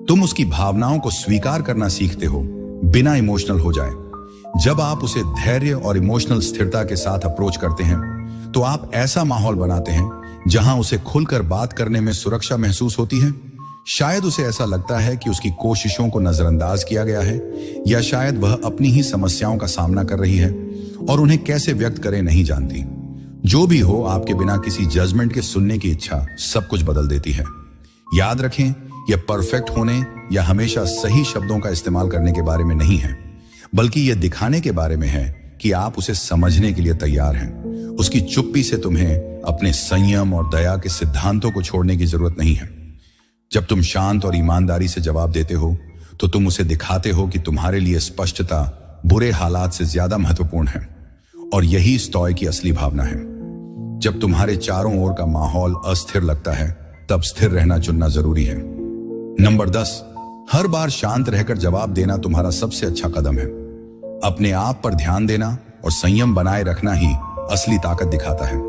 तुम उसकी भावनाओं को स्वीकार करना सीखते हो बिना इमोशनल हो जाए। जब आप उसे धैर्य और इमोशनल स्थिरता के साथ अप्रोच करते हैं, तो आप ऐसा माहौल बनाते हैं जहां उसे खुलकर बात करने में सुरक्षा महसूस होती है। शायद उसे ऐसा लगता है कि उसकी कोशिशों को नजरअंदाज किया गया है, या शायद वह अपनी ही समस्याओं का सामना कर रही है और उन्हें कैसे व्यक्त करे नहीं जानती। जो भी हो, आपके बिना किसी जजमेंट के सुनने की इच्छा सब कुछ बदल देती है। याद रखें, यह परफेक्ट होने या हमेशा सही शब्दों का इस्तेमाल करने के बारे में नहीं है, बल्कि यह दिखाने के बारे में है कि आप उसे समझने के लिए तैयार हैं। उसकी चुप्पी से तुम्हें अपने संयम और दया के सिद्धांतों को छोड़ने की जरूरत नहीं है। जब तुम शांत और ईमानदारी से जवाब देते हो, तो तुम उसे दिखाते हो कि तुम्हारे लिए स्पष्टता बुरे हालात से ज्यादा महत्वपूर्ण है, और यही स्टोइक की असली भावना है। जब तुम्हारे चारों ओर का माहौल अस्थिर लगता है, तब स्थिर रहना चुनना जरूरी है। नंबर 10, हर बार शांत रहकर जवाब देना तुम्हारा सबसे अच्छा कदम है। अपने आप पर ध्यान देना और संयम बनाए रखना ही असली ताकत दिखाता है।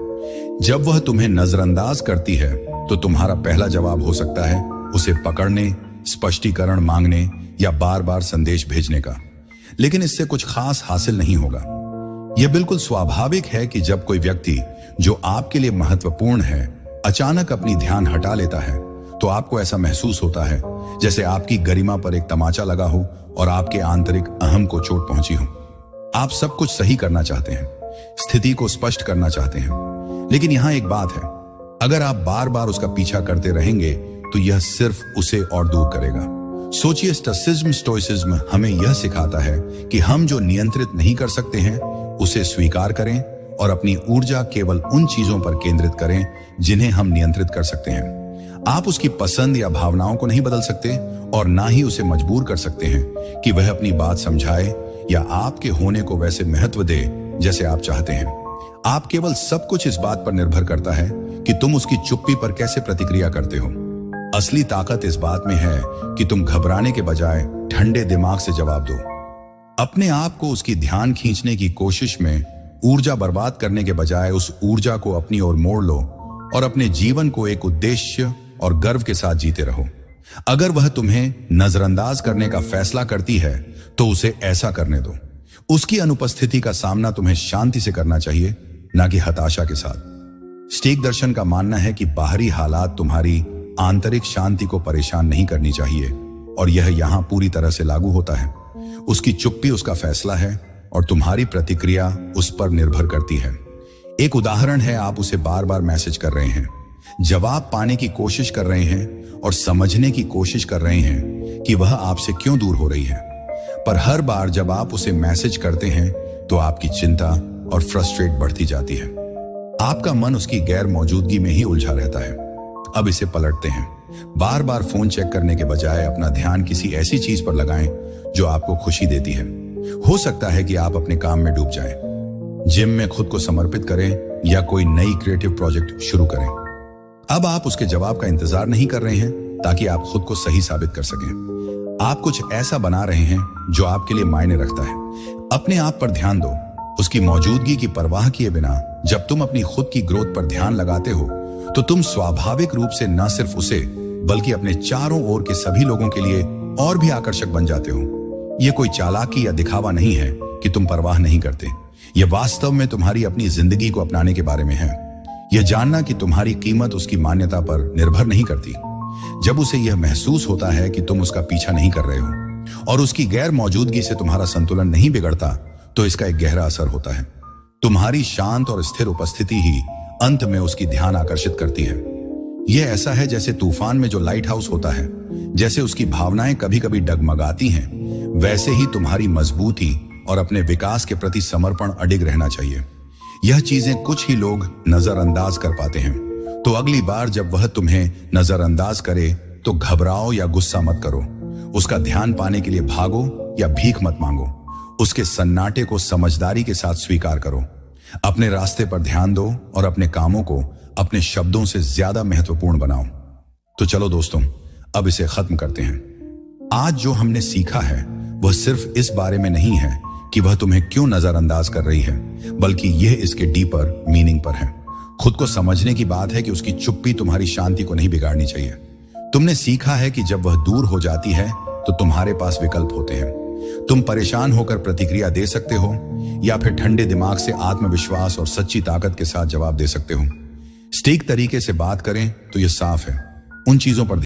जब वह तुम्हें नजरअंदाज करती है, तो तुम्हारा पहला जवाब हो सकता है उसे पकड़ने, स्पष्टीकरण मांगने या बार बार संदेश भेजने का। लेकिन इससे कुछ खास हासिल नहीं होगा। यह बिल्कुल स्वाभाविक है कि जब कोई व्यक्ति जो आपके लिए महत्वपूर्ण है अचानक अपनी ध्यान हटा लेता है तो आपको ऐसा महसूस होता है जैसे आपकी गरिमा पर एक तमाचा लगा हो और आपके आंतरिक अहम को चोट पहुंची हो। आप सब कुछ सही करना चाहते हैं, स्थिति को स्पष्ट करना चाहते हैं, लेकिन यहां एक बात है, अगर आप बार बार उसका पीछा करते रहेंगे तो यह सिर्फ उसे और दूर करेगा। सोचिए, स्टोइसिज्म हमें यह सिखाता है कि हम जो नियंत्रित नहीं कर सकते हैं उसे स्वीकार करें और अपनी ऊर्जा केवल उन चीजों पर केंद्रित करें जिन्हें हम नियंत्रित कर सकते हैं। आप उसकी पसंद या भावनाओं को नहीं बदल सकते और ना ही उसे मजबूर कर सकते हैं कि वह अपनी बात समझाए या आपके होने को वैसे महत्व दे जैसे आप चाहते हैं। आप केवल सब कुछ इस बात पर निर्भर करता है कि तुम उसकी चुप्पी पर कैसे प्रतिक्रिया करते हो। असली ताकत इस बात में है कि तुम घबराने के बजाय ठंडे दिमाग से जवाब दो। अपने आप को उसकी ध्यान खींचने की कोशिश में ऊर्जा बर्बाद करने के बजाय उस ऊर्जा को अपनी ओर मोड़ लो और अपने जीवन को एक उद्देश्य और गर्व के साथ जीते रहो। अगर वह तुम्हें नजरअंदाज करने का फैसला करती है तो उसे ऐसा करने दो। उसकी अनुपस्थिति का सामना तुम्हें शांति से करना चाहिए, ना कि हताशा के साथ। स्टीक दर्शन का मानना है कि बाहरी हालात तुम्हारी आंतरिक शांति को परेशान नहीं करनी चाहिए और यह यहां पूरी तरह से लागू होता है। उसकी चुप्पी उसका फैसला है और तुम्हारी प्रतिक्रिया उस पर निर्भर करती है। एक उदाहरण है, आप उसे बार बार मैसेज कर रहे हैं, जवाब पाने की कोशिश कर रहे हैं और समझने की कोशिश कर रहे हैं कि वह आपसे क्यों दूर हो रही है। पर हर बार जब आप उसे मैसेज करते हैं तो आपकी चिंता और फ्रस्ट्रेट बढ़ती जाती है। आपका मन उसकी गैर मौजूदगी में ही उलझा रहता है। अब इसे पलटते हैं। बार बार फोन चेक करने के बजाय अपना ध्यान किसी ऐसी चीज पर लगाएं जो आपको खुशी देती है। हो सकता है कि आप अपने काम में डूब जाएं, जिम में खुद को समर्पित करें या कोई नई क्रिएटिव प्रोजेक्ट शुरू करें। अब आप उसके जवाब का इंतजार नहीं कर रहे हैं ताकि आप खुद को सही साबित कर सकें। आप कुछ ऐसा बना रहे हैं जो आपके लिए मायने रखता है। अपने आप पर ध्यान दो, उसकी मौजूदगी की परवाह किए बिना। जब तुम अपनी खुद की ग्रोथ पर ध्यान लगाते हो तो तुम स्वाभाविक रूप से न सिर्फ उसे बल्कि अपने चारों ओर के सभी लोगों के लिए और भी आकर्षक बन जाते हो। यह कोई चालाकी या दिखावा नहीं है कि तुम परवाह नहीं करते। यह वास्तव में तुम्हारी अपनी जिंदगी को अपनाने के बारे में है। यह जानना कि तुम्हारी कीमत उसकी मान्यता पर निर्भर नहीं करती। जब उसे यह महसूस होता है कि तुम उसका पीछा नहीं कर रहे हो और उसकी गैर मौजूदगी से तुम्हारा संतुलन नहीं बिगड़ता, तो इसका एक गहरा असर होता है। तुम्हारी शांत और स्थिर उपस्थिति ही अंत में उसकी ध्यान आकर्षित करती है। यह ऐसा है जैसे तूफान में जो लाइट हाउस होता है। जैसे उसकी भावनाएं कभी कभी डगमगाती हैं, वैसे ही तुम्हारी मजबूती और अपने विकास के प्रति समर्पण अडिग रहना चाहिए। यह चीजें कुछ ही लोग नजरअंदाज कर पाते हैं। तो अगली बार जब वह तुम्हें नजरअंदाज करे तो घबराओ या गुस्सा मत करो। उसका ध्यान पाने के लिए भागो या भीख मत मांगो। उसके सन्नाटे को समझदारी के साथ स्वीकार करो। अपने रास्ते पर ध्यान दो और अपने कामों को अपने शब्दों से ज्यादा महत्वपूर्ण बनाओ। तो चलो दोस्तों, अब इसे खत्म करते हैं। आज जो हमने सीखा है वह सिर्फ इस बारे में नहीं है कि वह तुम्हें क्यों नजरअंदाज कर रही है, बल्कि यह इसके डीपर मीनिंग पर है। खुद को समझने की बात है कि उसकी चुप्पी तुम्हारी शांति को नहीं बिगाड़नी चाहिए। तुमने सीखा है कि जब वह दूर हो जाती है तो तुम्हारे पास विकल्प होते हैं। तुम परेशान होकर प्रतिक्रिया दे सकते हो या फिर ठंडे दिमाग से आत्मविश्वास और सच्ची ताकत के साथ जवाब दे सकते हो। सटीक तरीके से बात करें तो यह साफ है, उन चीजों पर